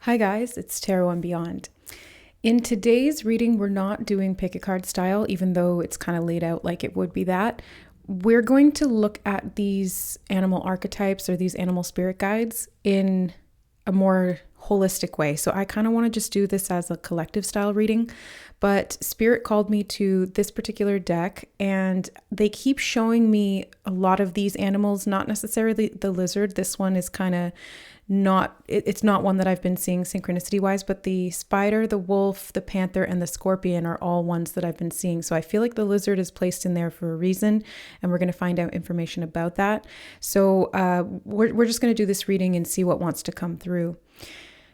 Hi guys, it's Tarot and Beyond. In today's reading, we're not doing pick a card style, even though it's kind of laid out like it would be that. We're going to look at these animal archetypes or these animal spirit guides in a more holistic way. So I kind of want to just do this as a collective style reading, but Spirit called me to this particular deck and they keep showing me a lot of these animals, not necessarily the lizard. This one is kind of it's not one that I've been seeing synchronicity wise, but the spider, the wolf, the panther, and the scorpion are all ones that I've been seeing. So I feel like the lizard is placed in there for a reason, and we're going to find out information about that. So we're just going to do this reading and see what wants to come through.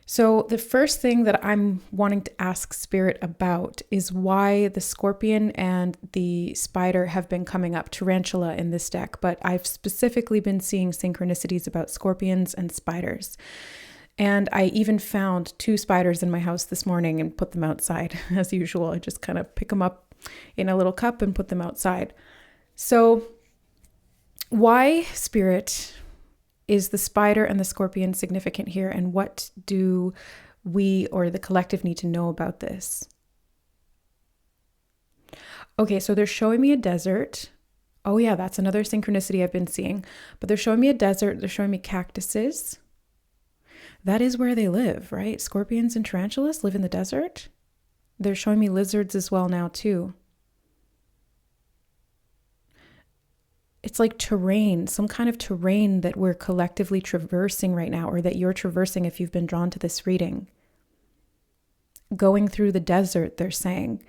So the first thing that I'm wanting to ask Spirit about is why the scorpion and the spider have been coming up, tarantula in this deck, but I've specifically been seeing synchronicities about scorpions and spiders. And I even found 2 spiders in my house this morning and put them outside. As usual, I just kind of pick them up in a little cup and put them outside. So why, Spirit, is the spider and the scorpion significant here, and what do we or the collective need to know about this? Okay, so they're showing me a desert. Oh yeah, that's another synchronicity I've been seeing. But they're showing me a desert. They're showing me cactuses. That is where they live, right? Scorpions and tarantulas live in the desert. They're showing me lizards as well now too. It's like terrain, some kind of terrain that we're collectively traversing right now, or that you're traversing if you've been drawn to this reading. Going through the desert, they're saying.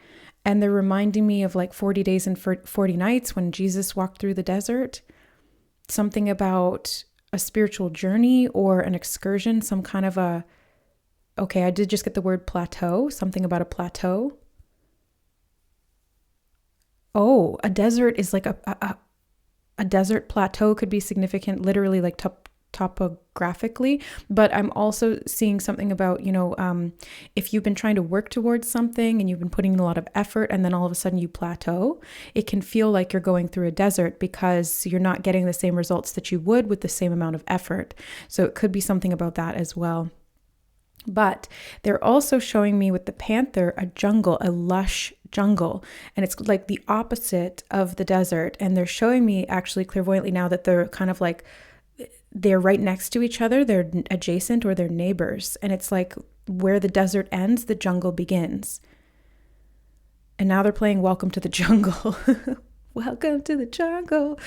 And they're reminding me of like 40 days and 40 nights when Jesus walked through the desert. Something about a spiritual journey or an excursion, some kind of I did just get the word plateau, something about a plateau. Oh, a desert is like a desert plateau could be significant, literally like topographically, but I'm also seeing something about, if you've been trying to work towards something and you've been putting in a lot of effort and then all of a sudden you plateau, it can feel like you're going through a desert because you're not getting the same results that you would with the same amount of effort. So it could be something about that as well. But they're also showing me with the panther a jungle, a lush jungle, and it's like the opposite of the desert. And they're showing me actually clairvoyantly now that they're kind of like they're right next to each other, they're adjacent or they're neighbors, and it's like where the desert ends, the jungle begins. And now they're playing Welcome to the Jungle. Welcome to the jungle.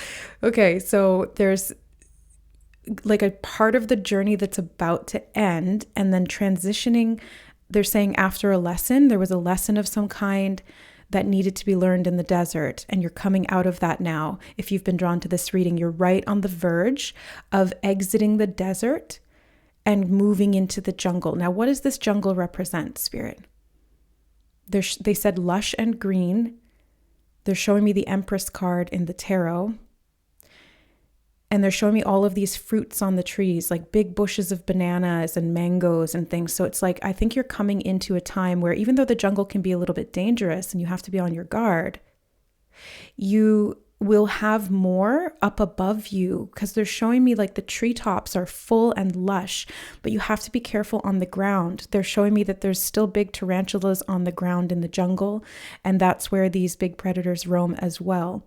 Okay, so there's like a part of the journey that's about to end, and then transitioning. They're saying after a lesson, there was a lesson of some kind that needed to be learned in the desert, and you're coming out of that now. If you've been drawn to this reading, you're right on the verge of exiting the desert and moving into the jungle. Now, what does this jungle represent, Spirit? They said lush and green. They're showing me the Empress card in the tarot. And they're showing me all of these fruits on the trees, like big bushes of bananas and mangoes and things. So it's like, I think you're coming into a time where even though the jungle can be a little bit dangerous and you have to be on your guard, you will have more up above you, because they're showing me like the treetops are full and lush, but you have to be careful on the ground. They're showing me that there's still big tarantulas on the ground in the jungle, and that's where these big predators roam as well.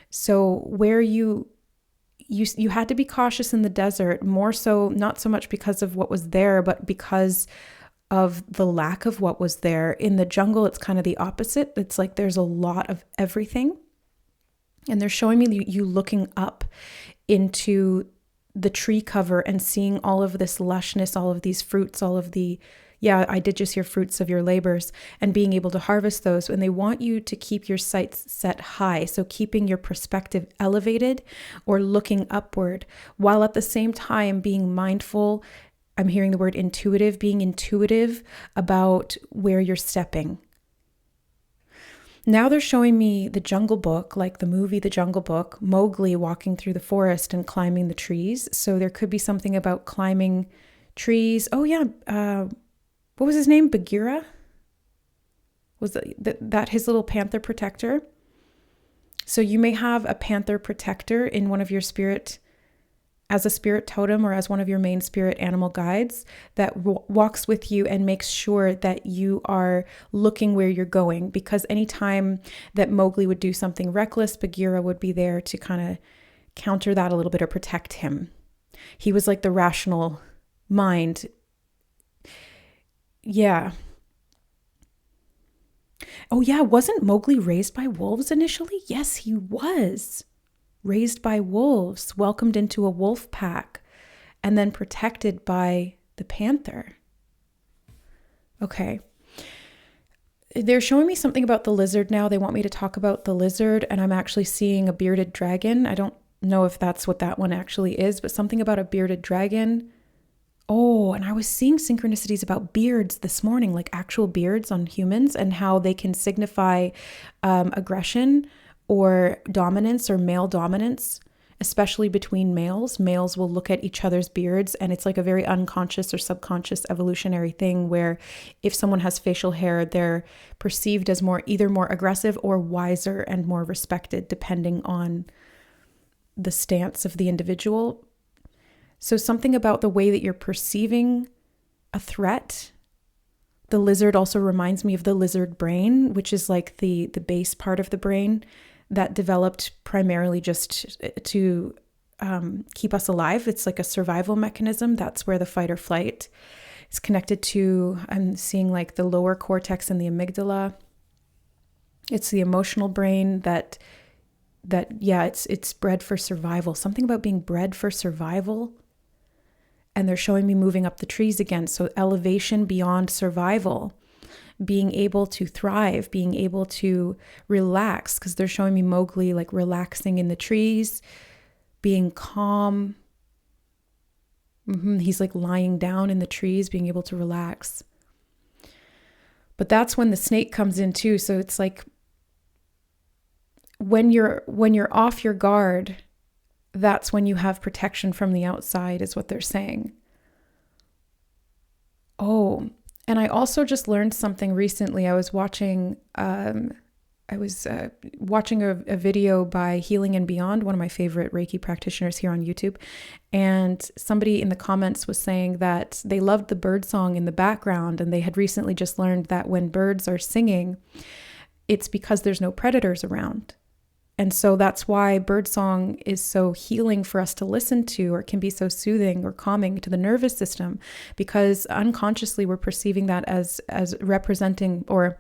So where you had to be cautious in the desert, more so, not so much because of what was there, but because of the lack of what was there. In the jungle, it's kind of the opposite. It's like there's a lot of everything. And they're showing me you looking up into the tree cover and seeing all of this lushness, all of these fruits, all of the, I did just hear fruits of your labors, and being able to harvest those. And they want you to keep your sights set high. So keeping your perspective elevated or looking upward, while at the same time being mindful. I'm hearing the word intuitive, being intuitive about where you're stepping. Now they're showing me the Jungle Book, like the movie The Jungle Book, Mowgli walking through the forest and climbing the trees. So there could be something about climbing trees. Oh yeah, what was his name? Bagheera? Was that his little panther protector? So you may have a panther protector in one of your spirit as a spirit totem or as one of your main spirit animal guides that walks with you and makes sure that you are looking where you're going. Because anytime that Mowgli would do something reckless, Bagheera would be there to kind of counter that a little bit or protect him. He was like the rational mind. Yeah. Oh yeah, wasn't Mowgli raised by wolves initially? Yes, he was. Raised by wolves, welcomed into a wolf pack, and then protected by the panther. Okay. They're showing me something about the lizard now. They want me to talk about the lizard, and I'm actually seeing a bearded dragon. I don't know if that's what that one actually is, but something about a bearded dragon. Oh, and I was seeing synchronicities about beards this morning, like actual beards on humans, and how they can signify aggression or dominance or male dominance, especially between males. Males will look at each other's beards, and it's like a very unconscious or subconscious evolutionary thing where if someone has facial hair, they're perceived as either more aggressive or wiser and more respected, depending on the stance of the individual. So something about the way that you're perceiving a threat. The lizard also reminds me of the lizard brain, which is like the base part of the brain that developed primarily just to keep us alive. It's like a survival mechanism. That's where the fight or flight is connected to. I'm seeing like the lower cortex and the amygdala. It's the emotional brain that it's bred for survival. Something about being bred for survival. And they're showing me moving up the trees again. So elevation beyond survival. Being able to thrive, being able to relax, because they're showing me Mowgli like relaxing in the trees, being calm. He's like lying down in the trees, being able to relax. But that's when the snake comes in too. So it's like when you're off your guard, that's when you have protection from the outside, is what they're saying. Oh, and I also just learned something recently. I was watching a video by Healing and Beyond, one of my favorite Reiki practitioners here on YouTube. And somebody in the comments was saying that they loved the bird song in the background, and they had recently just learned that when birds are singing, it's because there's no predators around. And so that's why birdsong is so healing for us to listen to, or can be so soothing or calming to the nervous system, because unconsciously we're perceiving that as representing or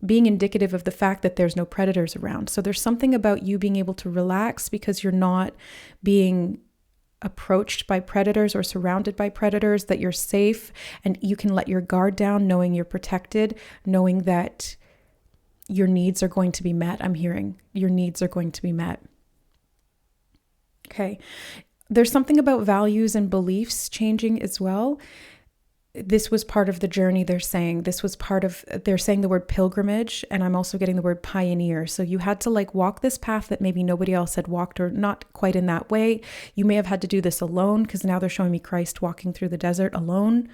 being indicative of the fact that there's no predators around. So there's something about you being able to relax because you're not being approached by predators or surrounded by predators, that you're safe and you can let your guard down, knowing you're protected, knowing that your needs are going to be met. I'm hearing your needs are going to be met. Okay. There's something about values and beliefs changing as well. This was part of the journey, they're saying. They're saying the word pilgrimage, and I'm also getting the word pioneer. So you had to like walk this path that maybe nobody else had walked, or not quite in that way. You may have had to do this alone, because now they're showing me Christ walking through the desert alone,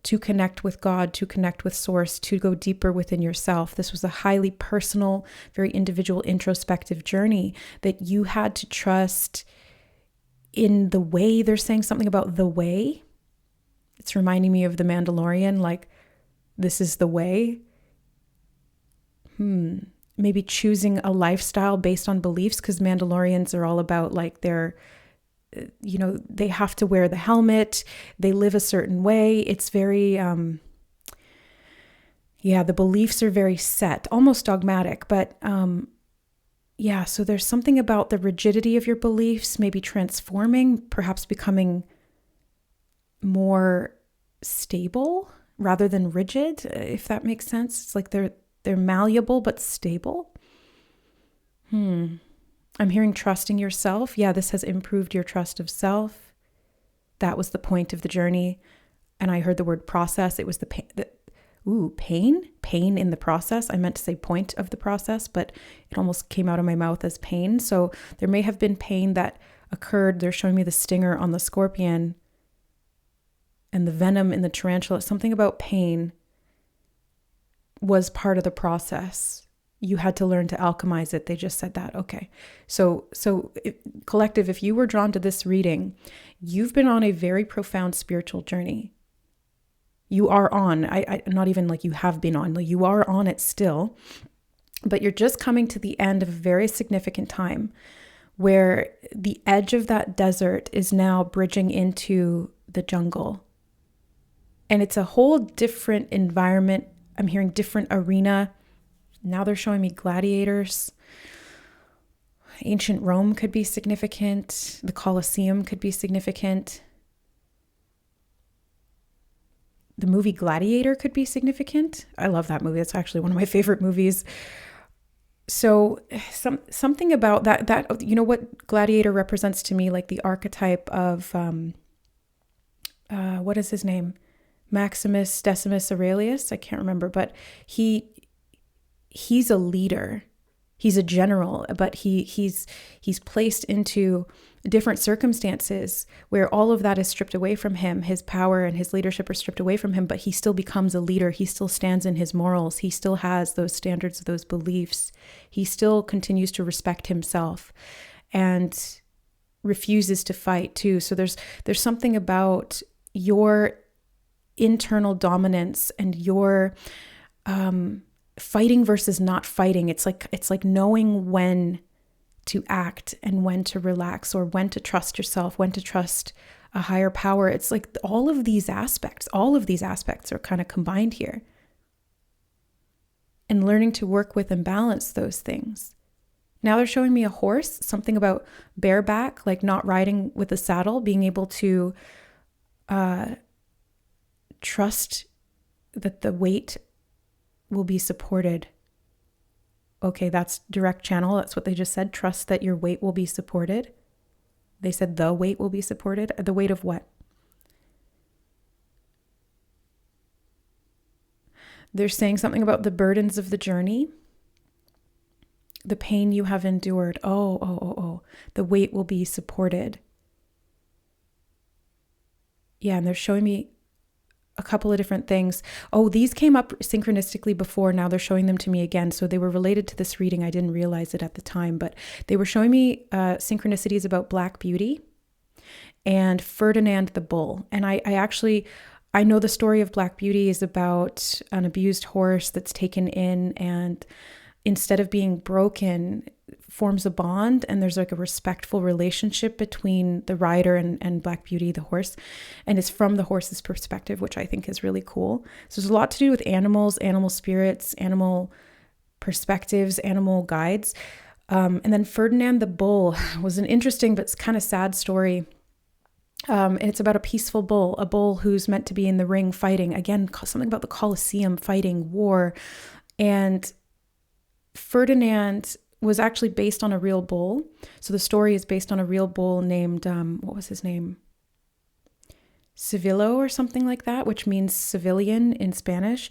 to connect with God, to connect with Source, to go deeper within yourself. This was a highly personal, very individual, introspective journey that you had to trust in the way. They're saying something about the way. It's reminding me of The Mandalorian, like, this is the way. Maybe choosing a lifestyle based on beliefs, because Mandalorians are all about like they have to wear the helmet, they live a certain way. It's very, the beliefs are very set, almost dogmatic, but so there's something about the rigidity of your beliefs, maybe transforming, perhaps becoming more stable rather than rigid, if that makes sense. It's like they're malleable but stable. I'm hearing trusting yourself. Yeah, this has improved your trust of self. That was the point of the journey. And I heard the word process. It was the pain in the process. I meant to say point of the process, but it almost came out of my mouth as pain. So there may have been pain that occurred. They're showing me the stinger on the scorpion and the venom in the tarantula. Something about pain was part of the process. you had to learn to alchemize it. They just said that. Okay. So collective, if you were drawn to this reading, you've been on a very profound spiritual journey. You are on, I not even like you have been on, like you are on it still, but you're just coming to the end of a very significant time where the edge of that desert is now bridging into the jungle. And it's a whole different environment. I'm hearing different arena. Now they're showing me gladiators. Ancient Rome could be significant. The Colosseum could be significant. The movie Gladiator could be significant. I love that movie. It's actually one of my favorite movies. So something about that, you know what Gladiator represents to me, like the archetype of, what is his name? Maximus Decimus Aurelius. I can't remember, but he's a leader. He's a general, but he's placed into different circumstances where all of that is stripped away from him. His power and his leadership are stripped away from him, but he still becomes a leader. He still stands in his morals. He still has those standards, those beliefs. He still continues to respect himself and refuses to fight too. So there's something about your internal dominance and your fighting versus not fighting. It's like knowing when to act and when to relax, or when to trust yourself, when to trust a higher power. It's like all of these aspects are kind of combined here. And learning to work with and balance those things. Now they're showing me a horse, something about bareback, like not riding with a saddle, being able to trust that the weight will be supported. Okay, that's direct channel. That's what they just said. Trust that your weight will be supported. They said the weight will be supported. The weight of what? They're saying something about the burdens of the journey, the pain you have endured. Oh. The weight will be supported. Yeah, and they're showing me a couple of different things. Oh, these came up synchronistically before. Now they're showing them to me again. So they were related to this reading. I didn't realize it at the time, but they were showing me synchronicities about Black Beauty and Ferdinand the Bull. And I know the story of Black Beauty is about an abused horse that's taken in, and instead of being broken, forms a bond, and there's like a respectful relationship between the rider and Black Beauty, the horse, and it's from the horse's perspective, which I think is really cool. So there's a lot to do with animals, animal spirits, animal perspectives, animal guides. And then Ferdinand the Bull was an interesting but kind of sad story. And it's about a peaceful bull, a bull who's meant to be in the ring fighting. Again, something about the Colosseum, fighting, war. And Ferdinand was actually based on a real bull. So the story is based on a real bull named, what was his name? Civillo or something like that, which means civilian in Spanish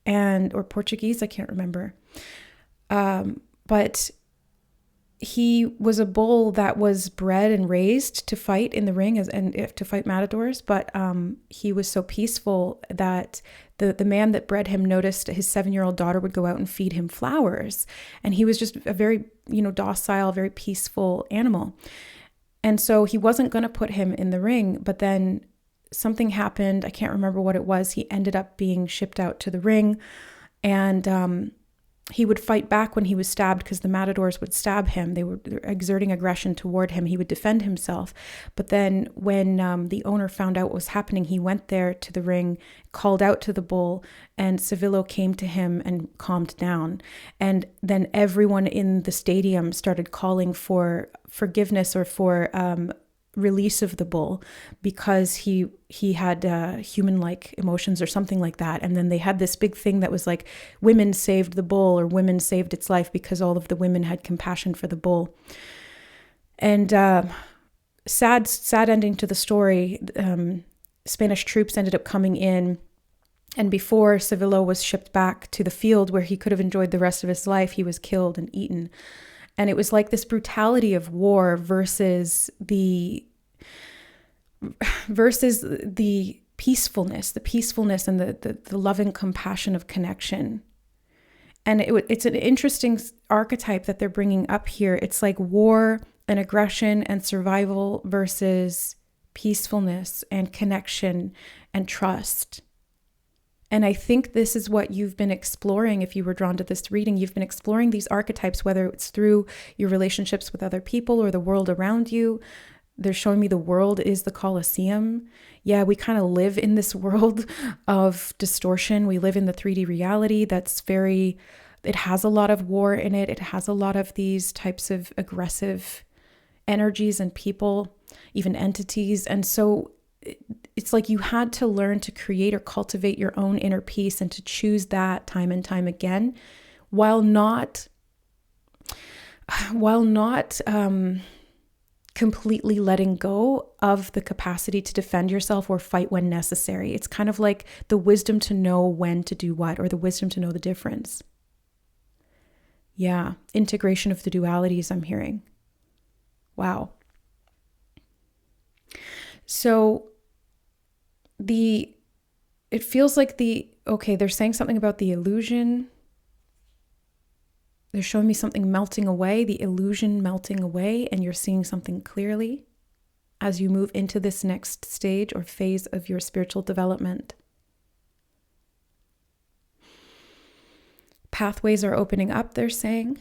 or Portuguese, I can't remember. But he was a bull that was bred and raised to fight in the ring and to fight matadors. But he was so peaceful that the man that bred him noticed his 7-year-old daughter would go out and feed him flowers. And he was just a very, docile, very peaceful animal. And so he wasn't going to put him in the ring, but then something happened. I can't remember what it was. He ended up being shipped out to the ring, and he would fight back when he was stabbed because the matadors would stab him. They were exerting aggression toward him. He would defend himself. But then when the owner found out what was happening, he went there to the ring, called out to the bull, and Civillo came to him and calmed down. And then everyone in the stadium started calling for forgiveness or for release of the bull because he had human-like emotions or something like that. And then they had this big thing that was like, women saved the bull, or women saved its life, because all of the women had compassion for the bull. And sad ending to the story. Spanish troops ended up coming in, and before Civillo was shipped back to the field where he could have enjoyed the rest of his life, he was killed and eaten. And it was like this brutality of war versus the peacefulness and the loving compassion of connection. And it's an interesting archetype that they're bringing up here. It's like war and aggression and survival versus peacefulness and connection and trust. And I think this is what you've been exploring. If you were drawn to this reading, you've been exploring these archetypes, whether it's through your relationships with other people or the world around you. They're showing me the world is the Colosseum. Yeah, we kind of live in this world of distortion. We live in the 3D reality that's it has a lot of war in it. It has a lot of these types of aggressive energies and people, even entities. And so it's like you had to learn to create or cultivate your own inner peace and to choose that time and time again, while not completely letting go of the capacity to defend yourself or fight when necessary. It's kind of like the wisdom to know when to do what, or the wisdom to know the difference. Yeah, integration of the dualities I'm hearing. Wow. So it feels like they're saying something about the illusion. They're showing me something melting away, the illusion melting away, and you're seeing something clearly as you move into this next stage or phase of your spiritual development. Pathways are opening up, they're saying.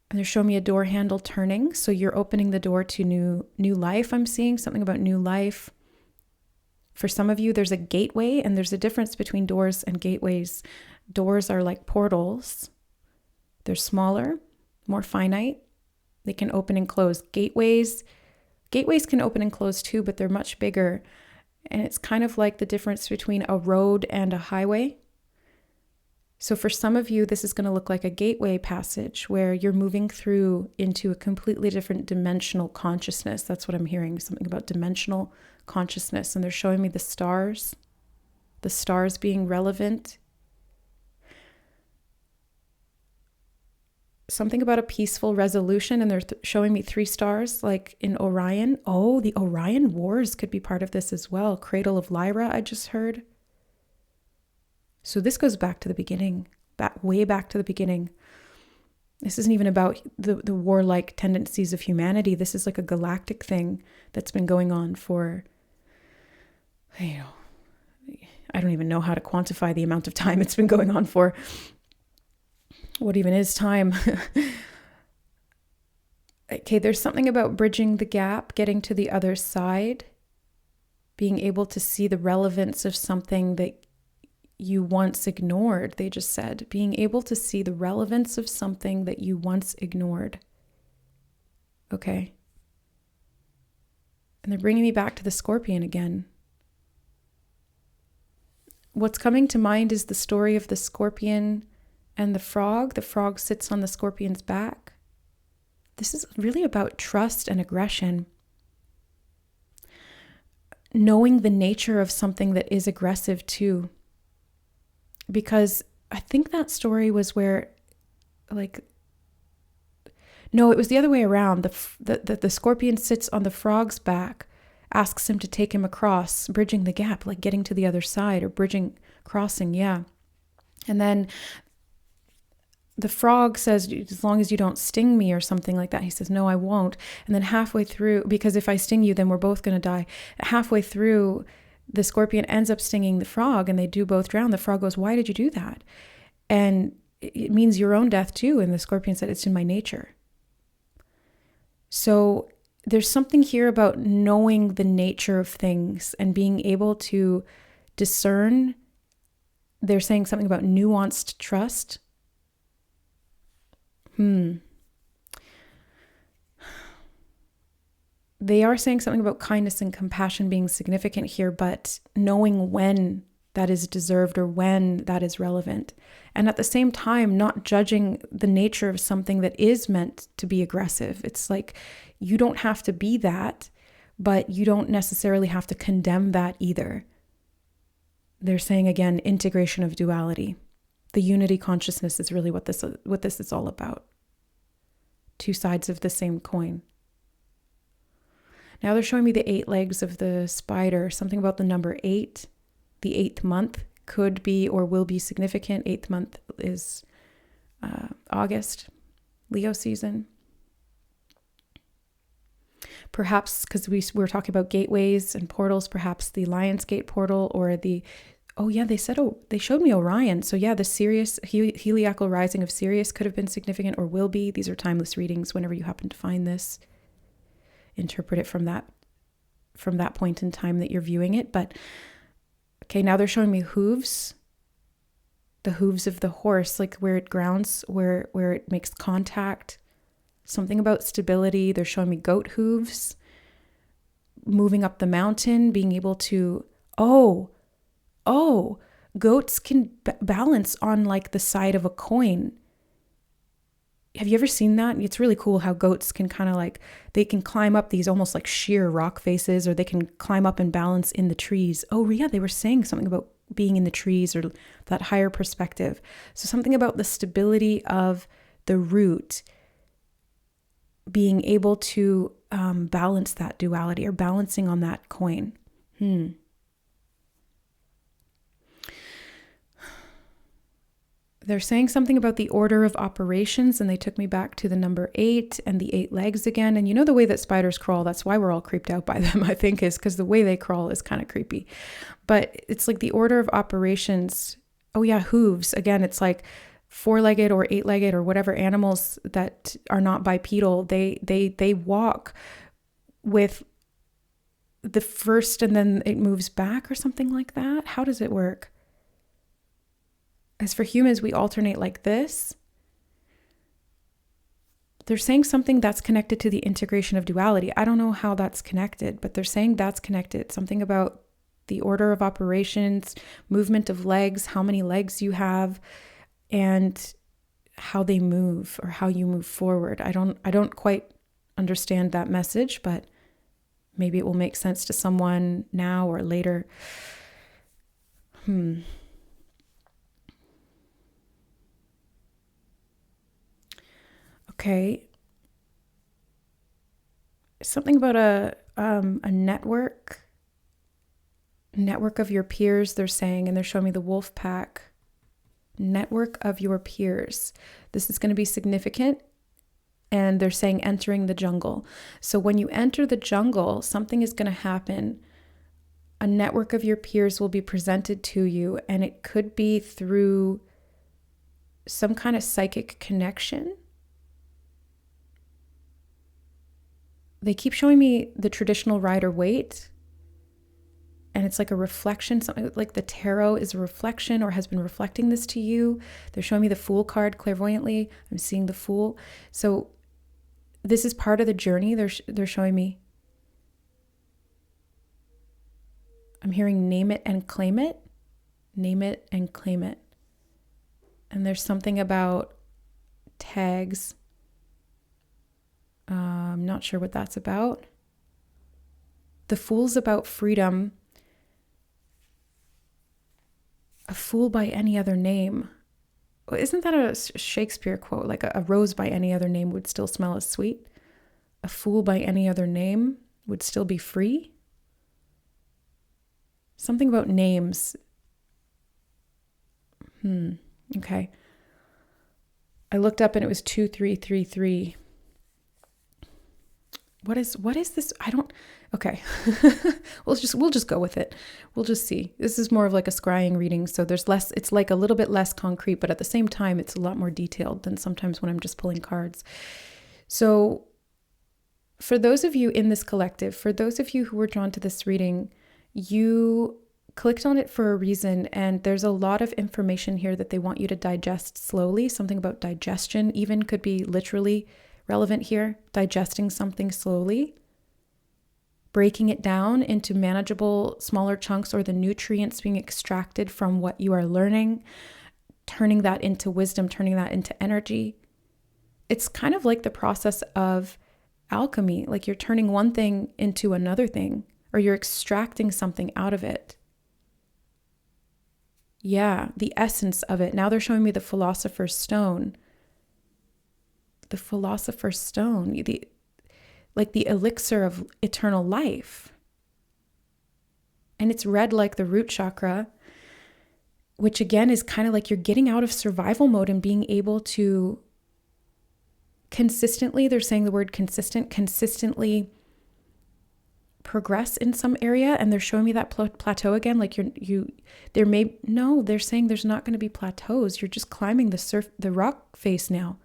And they're showing me a door handle turning. So you're opening the door to new life. I'm seeing something about new life. For some of you, there's a gateway, and there's a difference between doors and gateways. Doors are like portals. They're smaller, more finite. They can open and close. Gateways can open and close too, but they're much bigger. And it's kind of like the difference between a road and a highway. So for some of you, this is going to look like a gateway passage where you're moving through into a completely different dimensional consciousness. That's what I'm hearing, something about dimensional consciousness. And they're showing me the stars being relevant. Something about a peaceful resolution, and they're showing me 3 stars like in Orion. Oh, the Orion Wars could be part of this as well. Cradle of Lyra, I just heard. So this goes back to the beginning, way back to the beginning. This isn't even about the warlike tendencies of humanity. This is like a galactic thing that's been going on for, I don't even know how to quantify the amount of time it's been going on for. What even is time? Okay, there's something about bridging the gap, getting to the other side, being able to see the relevance of something that you once ignored, they just said. Being able to see the relevance of something that you once ignored. Okay. And they're bringing me back to the scorpion again. What's coming to mind is the story of the scorpion and the frog. The frog sits on the scorpion's back. This is really about trust and aggression. Knowing the nature of something that is aggressive too. Because I think that story was where, no, it was the other way around. The scorpion sits on the frog's back, asks him to take him across, bridging the gap, like getting to the other side, or crossing, yeah. And then the frog says, as long as you don't sting me or something like that. He says, no, I won't. And then halfway through, because if I sting you, then we're both going to die. Halfway through, the scorpion ends up stinging the frog, and they do both drown. The frog goes, why did you do that? And it means your own death too. And the scorpion said, it's in my nature. So there's something here about knowing the nature of things and being able to discern. They're saying something about nuanced trust. They are saying something about kindness and compassion being significant here, but knowing when that is deserved or when that is relevant. And at the same time, not judging the nature of something that is meant to be aggressive. It's like, you don't have to be that, but you don't necessarily have to condemn that either. They're saying, again, integration of duality. The unity consciousness is really what this is all about. 2 sides of the same coin. Now they're showing me the 8 legs of the spider, something about the number 8. The 8th month could be or will be significant. 8th month is August, Leo season. Perhaps because we were talking about gateways and portals, perhaps the Lionsgate portal or the, they showed me Orion. So yeah, the Sirius, heliacal rising of Sirius could have been significant or will be. These are timeless readings whenever you happen to find this. Interpret it from that point in time that you're viewing it. But okay, now they're showing me hooves. The hooves of the horse, like where it grounds, where it makes contact. Something about stability. They're showing me goat hooves, moving up the mountain, being able to, goats can balance on like the side of a coin. Have you ever seen that? It's really cool how goats can kind of like, they can climb up these almost like sheer rock faces, or they can climb up and balance in the trees. Oh yeah, they were saying something about being in the trees or that higher perspective. So something about the stability of the root, being able to balance that duality or balancing on that coin. They're saying something about the order of operations, and they took me back to the number 8 and the 8 legs again. And you know the way that spiders crawl, that's why we're all creeped out by them, I think, is because the way they crawl is kind of creepy. But it's like the order of operations. Oh yeah, hooves. Again, it's like 4-legged or 8-legged or whatever animals that are not bipedal, they walk with the first and then it moves back or something like that. How does it work? As for humans, we alternate like this. They're saying something that's connected to the integration of duality. I don't know how that's connected, but they're saying that's connected. Something about the order of operations, movement of legs, how many legs you have, and how they move or how you move forward. I don't quite understand that message, but maybe it will make sense to someone now or later. Okay. Something about a network of your peers, they're saying, and they're showing me the wolf pack. Network of your peers. This is going to be significant. And they're saying entering the jungle. So when you enter the jungle, something is going to happen. A network of your peers will be presented to you, and it could be through some kind of psychic connection. They keep showing me the traditional Rider-Waite, and it's like a reflection, something like the tarot is a reflection or has been reflecting this to you. They're showing me the Fool card clairvoyantly. I'm seeing the Fool. So this is part of the journey. They're showing me. I'm hearing name it and claim it. Name it and claim it. And there's something about tags. I'm not sure what that's about. The Fool's about freedom. A fool by any other name. Isn't that a Shakespeare quote? Like a rose by any other name would still smell as sweet. A fool by any other name would still be free. Something about names. Okay. I looked up and it was 2333. What is this? Okay. We'll just go with it. We'll just see. This is more of like a scrying reading. So it's like a little bit less concrete, but at the same time, it's a lot more detailed than sometimes when I'm just pulling cards. So for those of you in this collective, for those of you who were drawn to this reading, you clicked on it for a reason. And there's a lot of information here that they want you to digest slowly. Something about digestion even could be literally relevant here. Digesting something slowly, breaking it down into manageable, smaller chunks, or the nutrients being extracted from what you are learning, turning that into wisdom, turning that into energy. It's kind of like the process of alchemy, like you're turning one thing into another thing, or you're extracting something out of it. Yeah, the essence of it. Now they're showing me the Philosopher's Stone. The Philosopher's Stone, the elixir of eternal life. And it's red like the root chakra, which again is kind of like you're getting out of survival mode and being able to consistently, they're saying the word consistently progress in some area. And they're showing me that plateau again. Like they're saying there's not going to be plateaus. You're just climbing the rock face now.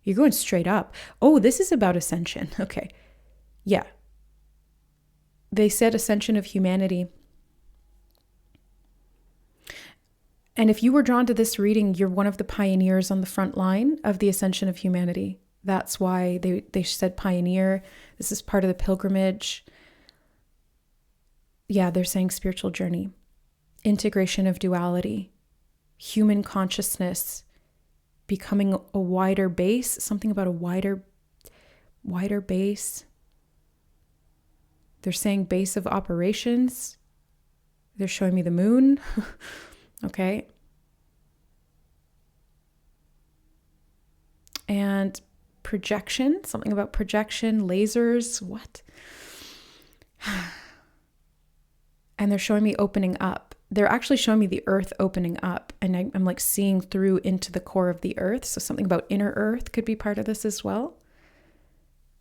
You're going straight up. Oh, this is about ascension. Okay. Yeah. They said ascension of humanity. And if you were drawn to this reading, you're one of the pioneers on the front line of the ascension of humanity. That's why they said pioneer. This is part of the pilgrimage. Yeah, they're saying spiritual journey, integration of duality, human consciousness, becoming a wider base, something about a wider base. They're saying base of operations. They're showing me the moon. Okay. And projection, something about projection, lasers, what? And they're showing me opening up. They're actually showing me the earth opening up. And I'm like seeing through into the core of the earth. So something about inner earth could be part of this as well.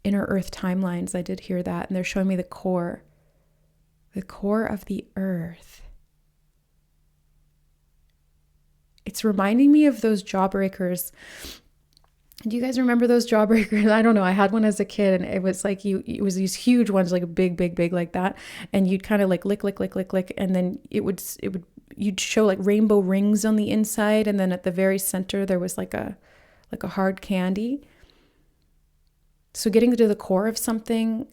Inner earth timelines, I did hear that. And they're showing me the core of the earth. It's reminding me of those jawbreakers. Do you guys remember those jawbreakers? I don't know. I had one as a kid, and it was like it was these huge ones, like a big like that. And you'd kind of like lick, and then you'd show like rainbow rings on the inside, and then at the very center there was like a hard candy. So getting to the core of something,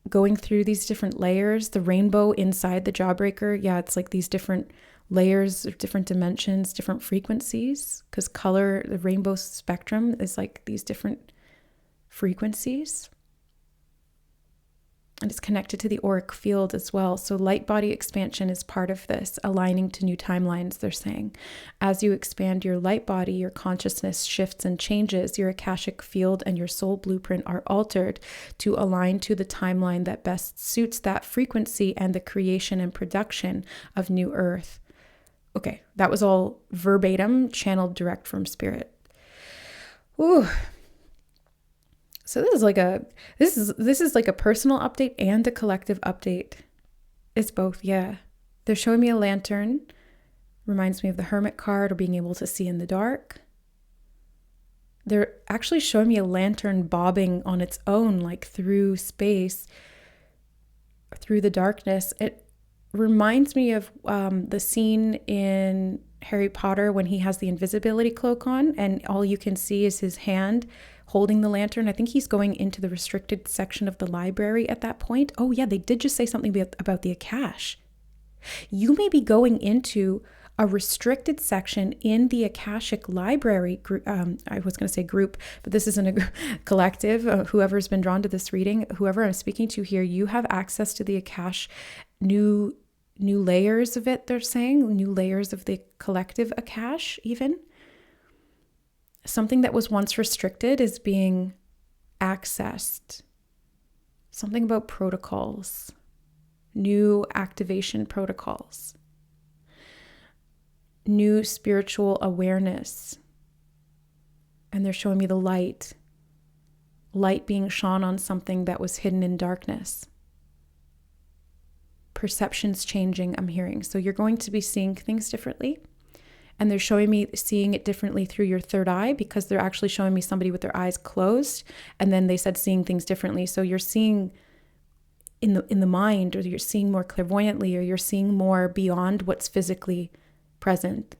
going through these different layers, the rainbow inside the jawbreaker. Yeah, it's like these different layers of different dimensions, different frequencies, because color, the rainbow spectrum is like these different frequencies. And it's connected to the auric field as well. So light body expansion is part of this, aligning to new timelines, they're saying. As you expand your light body, your consciousness shifts and changes. Your Akashic field and your soul blueprint are altered to align to the timeline that best suits that frequency and the creation and production of new earth. Okay, that was all verbatim, channeled direct from spirit. Ooh. So this is like a personal update and a collective update. It's both, yeah. They're showing me a lantern. Reminds me of the Hermit card, or being able to see in the dark. They're actually showing me a lantern bobbing on its own, like through space, through the darkness. It reminds me of the scene in Harry Potter when he has the invisibility cloak on and all you can see is his hand holding the lantern. I think he's going into the restricted section of the library at that point. Oh yeah, they did just say something about the Akash. You may be going into a restricted section in the Akashic library group. I was going to say group, but this isn't a collective. Whoever's been drawn to this reading, whoever I'm speaking to here, you have access to the Akash, new layers of it, they're saying, new layers of the collective Akash even. Something that was once restricted is being accessed. Something about protocols, new activation protocols, new spiritual awareness. And they're showing me the light being shone on something that was hidden in darkness. Perceptions changing, I'm hearing. So you're going to be seeing things differently. And they're showing me seeing it differently through your third eye, because they're actually showing me somebody with their eyes closed. And then they said seeing things differently. So you're seeing in the mind, or you're seeing more clairvoyantly, or you're seeing more beyond what's physically present.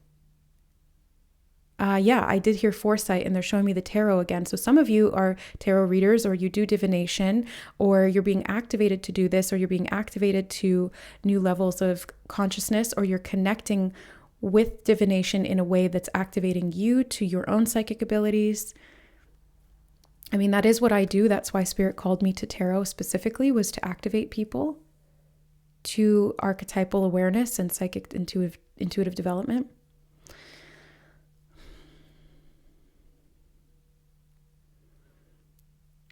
Yeah, I did hear foresight, and they're showing me the tarot again. So some of you are tarot readers, or you do divination, or you're being activated to do this, or you're being activated to new levels of consciousness, or you're connecting with divination in a way that's activating you to your own psychic abilities. I mean, that is what I do. That's why Spirit called me to tarot specifically, was to activate people to archetypal awareness and psychic intuitive development.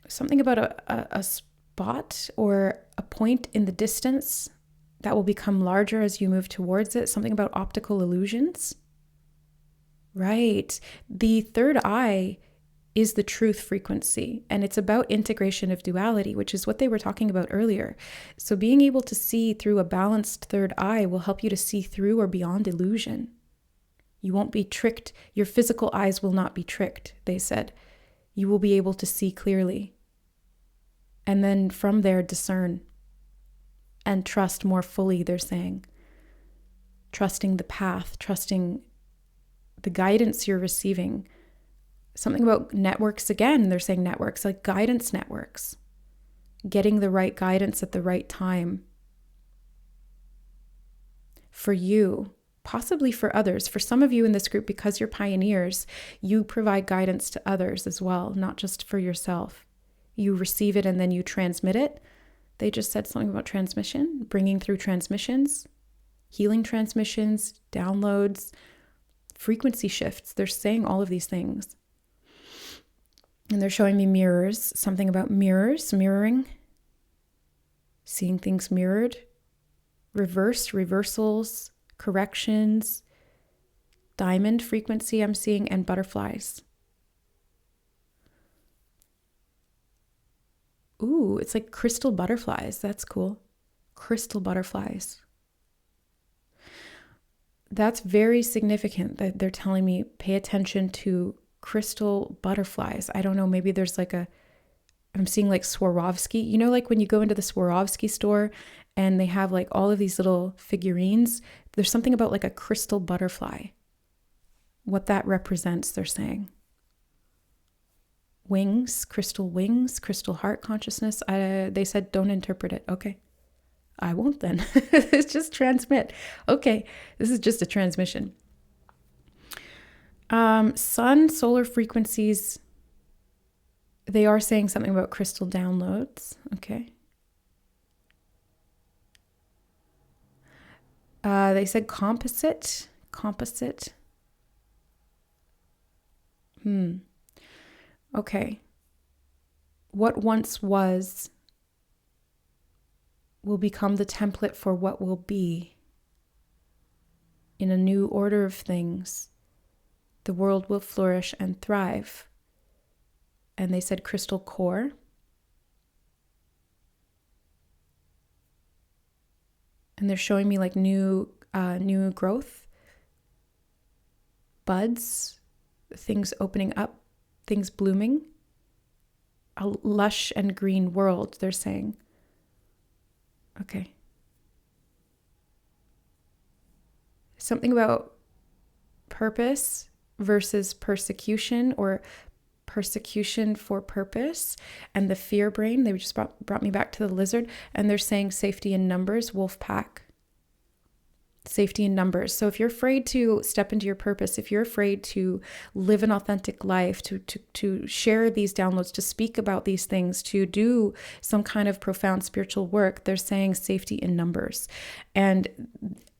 Something about a spot or a point in the distance that will become larger as you move towards it. Something about optical illusions. Right. The third eye is the truth frequency, and it's about integration of duality, which is what they were talking about earlier. So being able to see through a balanced third eye will help you to see through or beyond illusion. You won't be tricked. Your physical eyes will not be tricked, they said. You will be able to see clearly. And then from there, discern and trust more fully, they're saying. Trusting the path, trusting the guidance you're receiving. Something about networks again, they're saying networks, like guidance networks. Getting the right guidance at the right time. For you, possibly for others. For some of you in this group, because you're pioneers, you provide guidance to others as well, not just for yourself. You receive it and then you transmit it. They just said something about transmission, bringing through transmissions, healing transmissions, downloads, frequency shifts. They're saying all of these things. And they're showing me mirrors, something about mirrors, mirroring, seeing things mirrored, reversals, corrections, diamond frequency I'm seeing, and butterflies. Ooh, it's like crystal butterflies. That's cool. Crystal butterflies. That's very significant that they're telling me pay attention to crystal butterflies. I don't know, maybe there's like I'm seeing like Swarovski. You know, like when you go into the Swarovski store and they have like all of these little figurines, there's something about like a crystal butterfly. What that represents, they're saying. Wings, crystal heart consciousness. They said don't interpret it. Okay. I won't then. It's just transmit. Okay. This is just a transmission. Sun, solar frequencies. They are saying something about crystal downloads. Okay. They said composite. Okay. What once was will become the template for what will be. In a new order of things, the world will flourish and thrive. And they said crystal core. And they're showing me like new growth, buds, things opening up, things blooming, a lush and green world, they're saying. Okay. Something about purpose versus persecution, or persecution for purpose, and the fear brain. They just brought me back to the lizard, and they're saying safety in numbers, wolf pack. Safety in numbers. So if you're afraid to step into your purpose, if you're afraid to live an authentic life, to share these downloads, to speak about these things, to do some kind of profound spiritual work, they're saying safety in numbers. And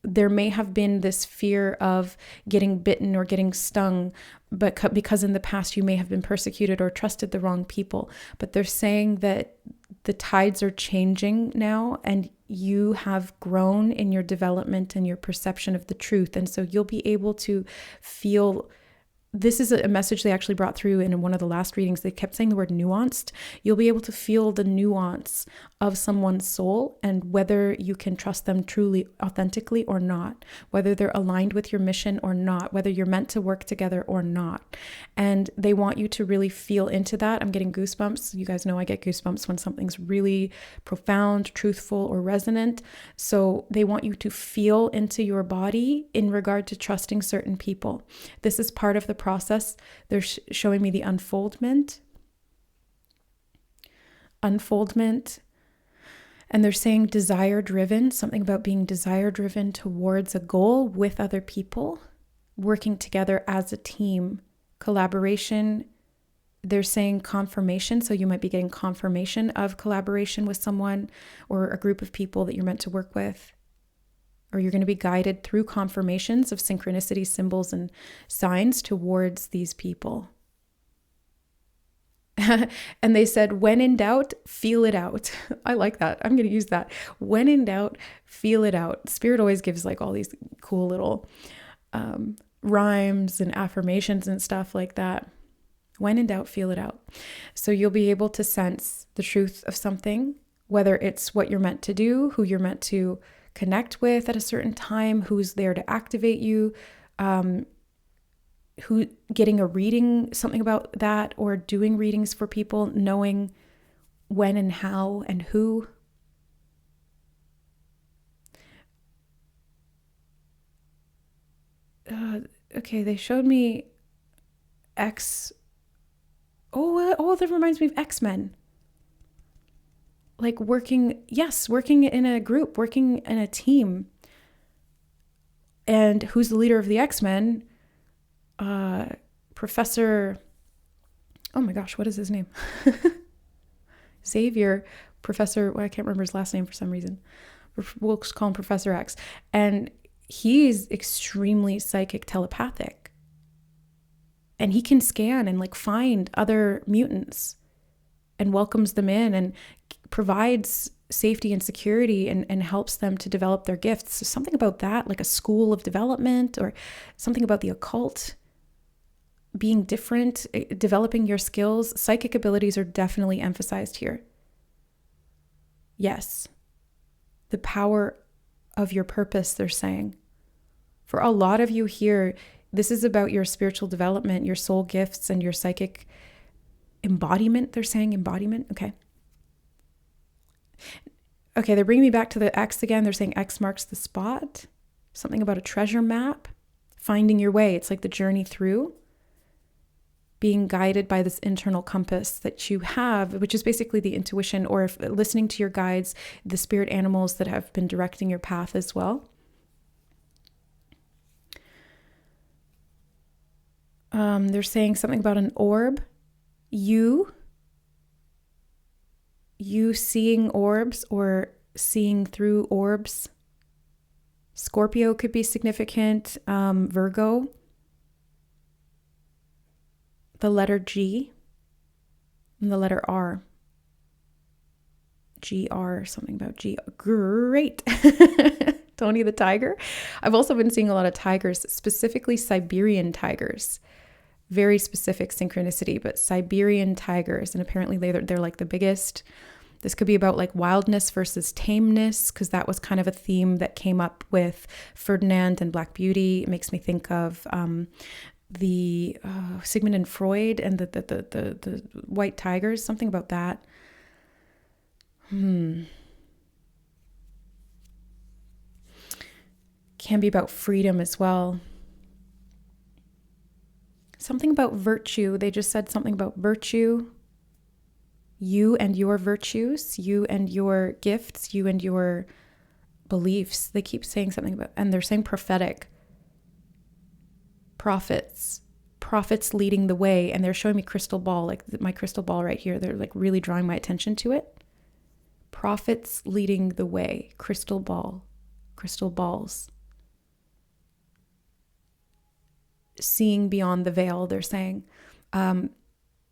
there may have been this fear of getting bitten or getting stung, but because in the past you may have been persecuted or trusted the wrong people. But they're saying that the tides are changing now, and you have grown in your development and your perception of the truth. And so you'll be able to feel. This is a message they actually brought through in one of the last readings. They kept saying the word nuanced. You'll be able to feel the nuance of someone's soul and whether you can trust them truly, authentically or not, whether they're aligned with your mission or not, whether you're meant to work together or not. And they want you to really feel into that. I'm getting goosebumps. You guys know I get goosebumps when something's really profound, truthful, or resonant. So they want you to feel into your body in regard to trusting certain people. This is part of the process. They're showing me the unfoldment, and they're saying desire driven, something about being desire driven towards a goal with other people, working together as a team, collaboration. They're saying confirmation, so you might be getting confirmation of collaboration with someone or a group of people that you're meant to work with. Or you're going to be guided through confirmations of synchronicity, symbols, and signs towards these people. And they said, when in doubt, feel it out. I like that. I'm going to use that. When in doubt, feel it out. Spirit always gives like all these cool little rhymes and affirmations and stuff like that. When in doubt, feel it out. So you'll be able to sense the truth of something, whether it's what you're meant to do, who you're meant to connect with at a certain time, who's there to activate you, who getting a reading, something about that, or doing readings for people, knowing when and how and who. Okay, they showed me X. Oh, that reminds me of X-Men. Like working in a group, working in a team. And who's the leader of the X-Men? Professor, oh my gosh, what is his name? Xavier, Professor, well, I can't remember his last name for some reason. We'll just call him Professor X. And he's extremely psychic telepathic. And he can scan and like find other mutants and welcomes them in and provides safety and security and helps them to develop their gifts. So something about that, like a school of development, or something about the occult, being different, developing your skills. Psychic abilities are definitely emphasized here. Yes. The power of your purpose, they're saying. For a lot of you here, this is about your spiritual development, your soul gifts, and your psychic embodiment. They're saying embodiment. Okay, they're bringing me back to the X again. They're saying X marks the spot. Something about a treasure map, finding your way. It's like the journey through, being guided by this internal compass that you have, which is basically the intuition, or if listening to your guides, the spirit animals that have been directing your path as well. They're saying something about an orb. You seeing orbs or seeing through orbs. Scorpio could be significant. Virgo. The letter G and the letter R. GR, something about G. Great. Tony the tiger. I've also been seeing a lot of tigers, specifically Siberian tigers. Very specific synchronicity, but Siberian tigers. And apparently they're like the biggest. This could be about like wildness versus tameness, because that was kind of a theme that came up with Ferdinand and Black Beauty. It makes me think of the Sigmund and Freud and the white tigers, something about that. Can be about freedom as well. Something about virtue. They just said something about virtue. You and your virtues, you and your gifts, you and your beliefs. They keep saying something about, and they're saying prophetic. Prophets leading the way. And they're showing me crystal ball, like my crystal ball right here. They're like really drawing my attention to it. Prophets leading the way. Crystal ball. Crystal balls. Seeing beyond the veil, they're saying.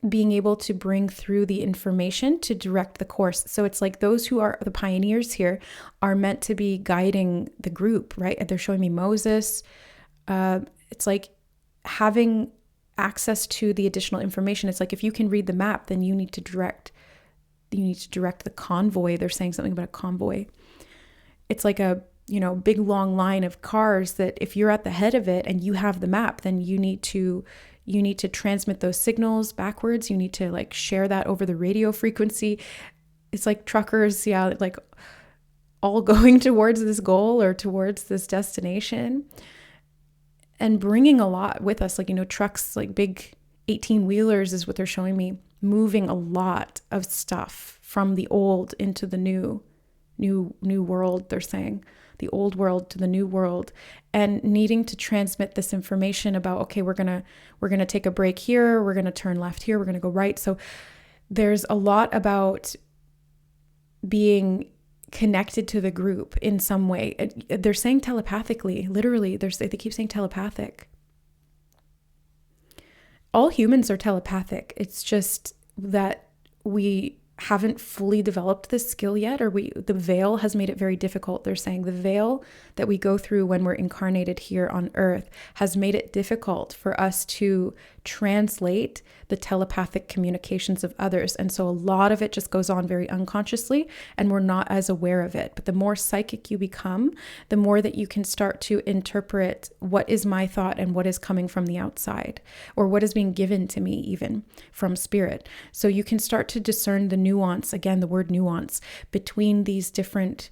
Being able to bring through the information to direct the course. So it's like those who are the pioneers here are meant to be guiding the group, right? They're showing me Moses. It's like having access to the additional information. It's like if you can read the map, then you need to direct the convoy. They're saying something about a convoy. It's like a big long line of cars that if you're at the head of it and you have the map, then you need to transmit those signals backwards. You need to like share that over the radio frequency. It's like truckers, like all going towards this goal or towards this destination and bringing a lot with us. Like, trucks, like big 18-wheelers is what they're showing me, moving a lot of stuff from the old into the new world, they're saying. The old world to the new world, and needing to transmit this information about, okay, we're gonna take a break here, we're gonna turn left here, we're gonna go right. So there's a lot about being connected to the group in some way. They're saying telepathically, literally. They keep saying telepathic. All humans are telepathic. It's just that we haven't fully developed this skill yet, or the veil has made it very difficult. They're saying the veil that we go through when we're incarnated here on earth has made it difficult for us to translate the telepathic communications of others. And so a lot of it just goes on very unconsciously and we're not as aware of it. But the more psychic you become, the more that you can start to interpret what is my thought and what is coming from the outside, or what is being given to me even from spirit. So you can start to discern the nuance, again, the word nuance, between these different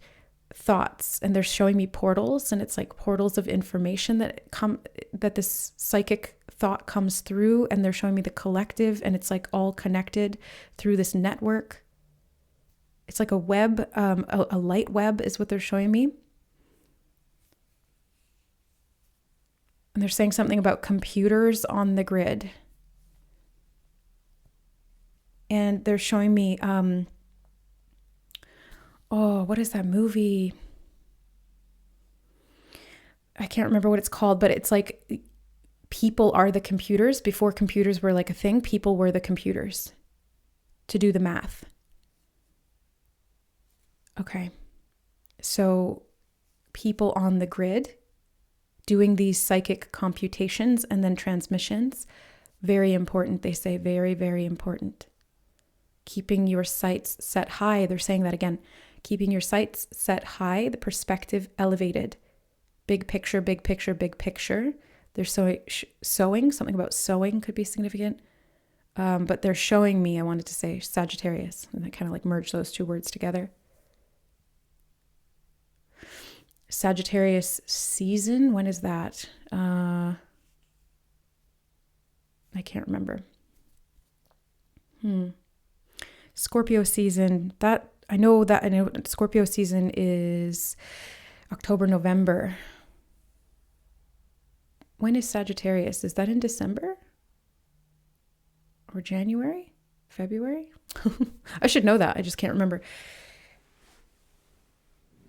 thoughts. And they're showing me portals, and it's like portals of information that this psychic thought comes through, and they're showing me the collective, and it's like all connected through this network. It's like a web, a light web is what they're showing me. And they're saying something about computers on the grid. And they're showing me, what is that movie? I can't remember what it's called, but it's like people are the computers. Before computers were like a thing, people were the computers to do the math. Okay. So people on the grid doing these psychic computations and then transmissions, very important. They say very, very important. Keeping your sights set high. They're saying that again. Keeping your sights set high, the perspective elevated. Big picture, big picture, big picture. They're sowing, something about sowing could be significant. But they're showing me, I wanted to say Sagittarius, and I kind of like merge those two words together. Sagittarius season, when is that? I can't remember. Scorpio season, I know Scorpio season is October, November. When is Sagittarius? Is that in December? Or January? February? I should know that. I just can't remember.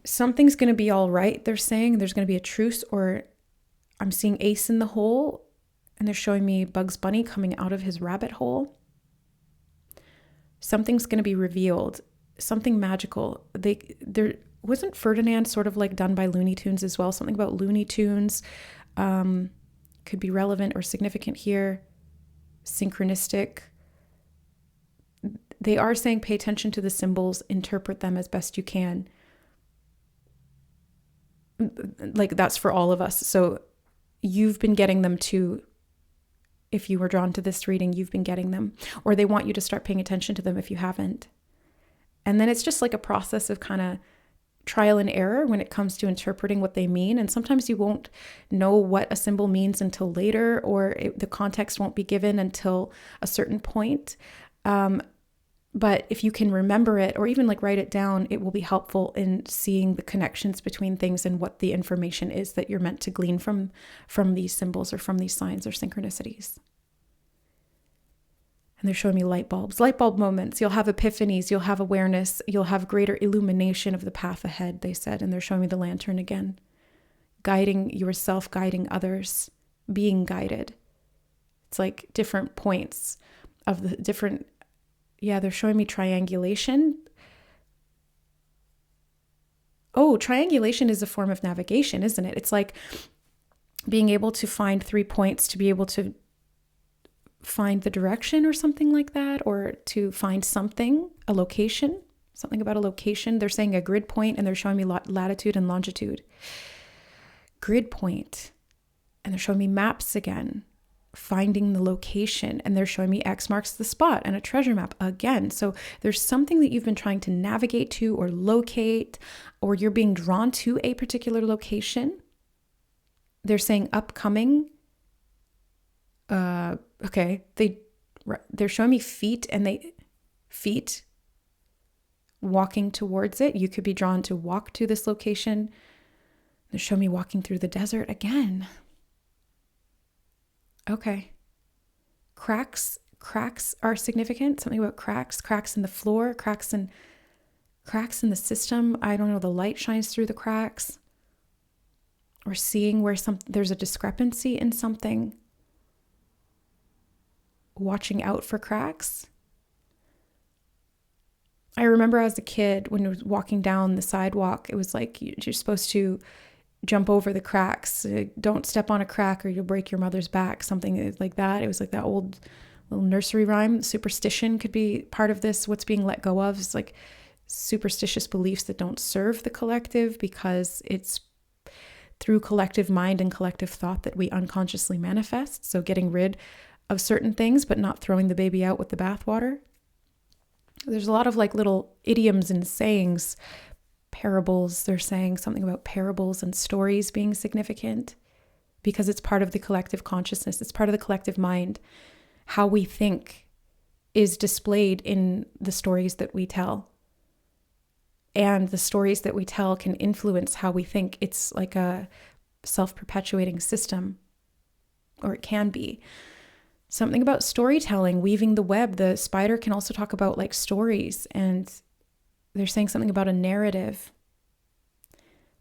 Something's going to be all right. They're saying there's going to be a truce, or I'm seeing Ace in the hole, and they're showing me Bugs Bunny coming out of his rabbit hole. Something's going to be revealed. Something magical. There wasn't Ferdinand sort of like done by Looney Tunes as well? Something about Looney Tunes could be relevant or significant here. Synchronistic. They are saying pay attention to the symbols, interpret them as best you can. Like that's for all of us. So you've been getting them too. If you were drawn to this reading, you've been getting them, or they want you to start paying attention to them if you haven't. And then it's just like a process of kind of trial and error when it comes to interpreting what they mean. And sometimes you won't know what a symbol means until later, or the context won't be given until a certain point. But if you can remember it, or even like write it down, it will be helpful in seeing the connections between things and what the information is that you're meant to glean from these symbols or from these signs or synchronicities. And they're showing me light bulb moments. You'll have epiphanies, you'll have awareness, you'll have greater illumination of the path ahead, they said. And they're showing me the lantern again. Guiding yourself, guiding others, being guided. It's like different points of the different, they're showing me triangulation. Oh, triangulation is a form of navigation, isn't it? It's like being able to find 3 points to be able to find the direction or something like that, or to find something, a location, something about a location. They're saying a grid point, and they're showing me latitude and longitude. Grid point, and they're showing me maps again, finding the location, and they're showing me X marks the spot and a treasure map again. So there's something that you've been trying to navigate to or locate, or you're being drawn to a particular location. They're saying upcoming. Okay, they're showing me feet, and feet walking towards it. You could be drawn to walk to this location. They're showing me walking through the desert again. Okay. Cracks are significant. Something about cracks in the floor, cracks in the system. I don't know, the light shines through the cracks. Or seeing where there's a discrepancy in something. Watching out for cracks. I remember as a kid when I was walking down the sidewalk, it was like you're supposed to jump over the cracks. Don't step on a crack or you'll break your mother's back, something like that. It was like that old little nursery rhyme. Superstition could be part of this. What's being let go of is like superstitious beliefs that don't serve the collective, because it's through collective mind and collective thought that we unconsciously manifest. So getting rid of certain things, but not throwing the baby out with the bathwater. There's a lot of like little idioms and sayings, parables. They're saying something about parables and stories being significant because it's part of the collective consciousness. It's part of the collective mind. How we think is displayed in the stories that we tell. And the stories that we tell can influence how we think. It's like a self-perpetuating system, or it can be. Something about storytelling, weaving the web. The spider can also talk about like stories, and they're saying something about a narrative.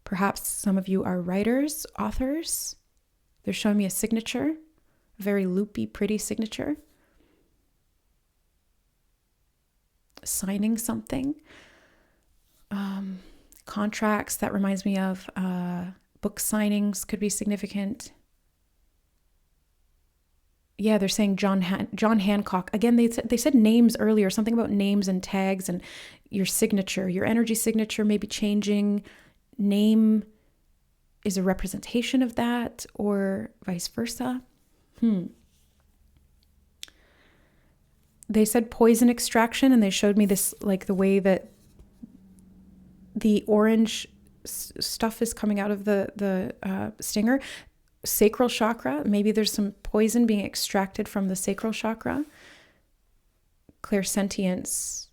Perhaps some of you are writers, authors. They're showing me a signature, a very loopy, pretty signature. Signing something. Contracts, that reminds me of book signings could be significant. Yeah, they're saying John Hancock. Again, they said names earlier, something about names and tags and your signature, your energy signature may be changing. Name is a representation of that, or vice versa. They said poison extraction, and they showed me this, like the way that the orange stuff is coming out of the stinger. Sacral chakra, maybe there's some poison being extracted from the sacral chakra. Clairsentience,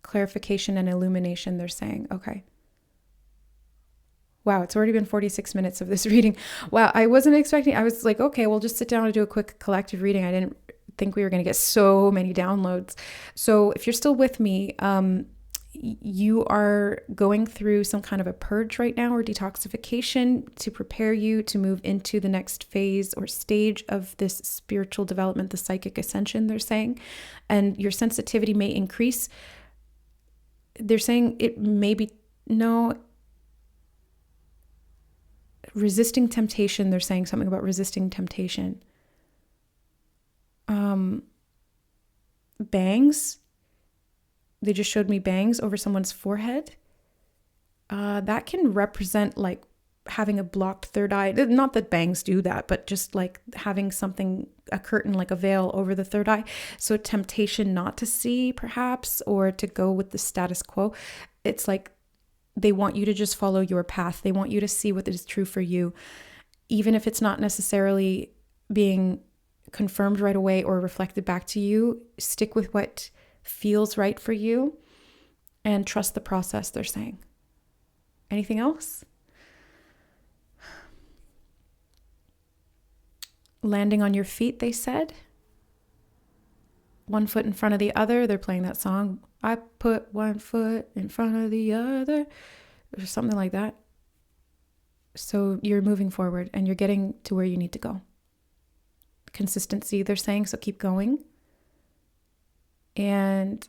clarification and illumination, they're saying. Okay. Wow, it's already been 46 minutes of this reading. Wow, I wasn't expecting, I was like, okay, we'll just sit down and do a quick collective reading. I didn't think we were going to get so many downloads. So if you're still with me, you are going through some kind of a purge right now, or detoxification, to prepare you to move into the next phase or stage of this spiritual development, the psychic ascension, they're saying. And your sensitivity may increase. They're saying it may be, resisting temptation. They're saying something about resisting temptation. Bangs. They just showed me bangs over someone's forehead. That can represent like having a blocked third eye. Not that bangs do that, but just like having something, a curtain, like a veil over the third eye. So temptation not to see, perhaps, or to go with the status quo. It's like they want you to just follow your path. They want you to see what is true for you, even if it's not necessarily being confirmed right away or reflected back to you. Stick with what feels right for you and trust the process, they're saying. Anything else? Landing on your feet, they said. One foot in front of the other. They're playing that song, I put one foot in front of the other, or something like that. So you're moving forward and you're getting to where you need to go. Consistency, they're saying, so keep going. And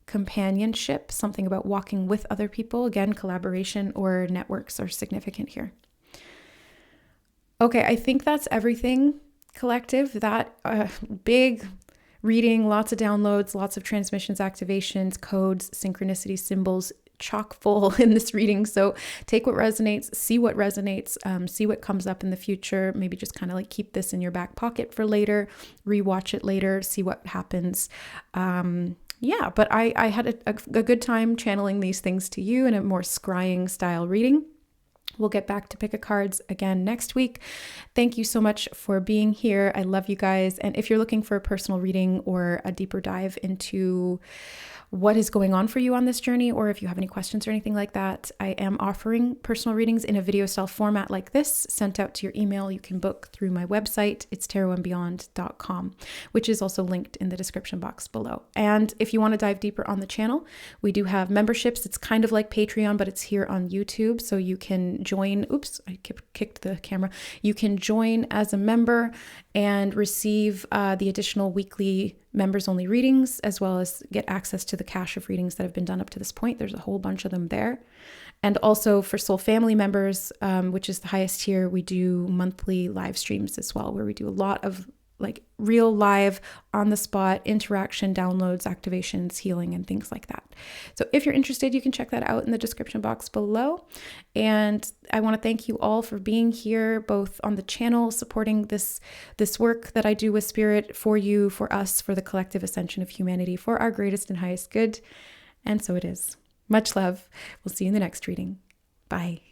companionship, something about walking with other people. Again, collaboration or networks are significant here. Okay, I think that's everything, collective. That big reading, lots of downloads, lots of transmissions, activations, codes, synchronicity, symbols, chock full in this reading. So take what resonates, see what resonates, see what comes up in the future. Maybe just kind of like keep this in your back pocket for later, rewatch it later, see what happens. But I had a good time channeling these things to you in a more scrying style reading. We'll get back to pick a cards again next week. Thank you so much for being here. I love you guys. And if you're looking for a personal reading or a deeper dive into what is going on for you on this journey, or if you have any questions or anything like that, I am offering personal readings in a video style format like this, sent out to your email. You can book through my website. It's tarotandbeyond.com, which is also linked in the description box below. And if you want to dive deeper on the channel, we do have memberships. It's kind of like Patreon, but it's here on YouTube. So you can join. Oops, I kicked the camera. You can join as a member and receive the additional weekly members only readings, as well as get access to the cache of readings that have been done up to this point. There's a whole bunch of them there. And also for Soul Family members, which is the highest tier, we do monthly live streams as well, where we do a lot of like real live on the spot interaction, downloads, activations, healing, and things like that. So if you're interested, you can check that out in the description box below. And I want to thank you all for being here, both on the channel, supporting this work that I do with Spirit for you, for us, for the collective ascension of humanity, for our greatest and highest good. And so it is. Much love. We'll see you in the next reading. Bye.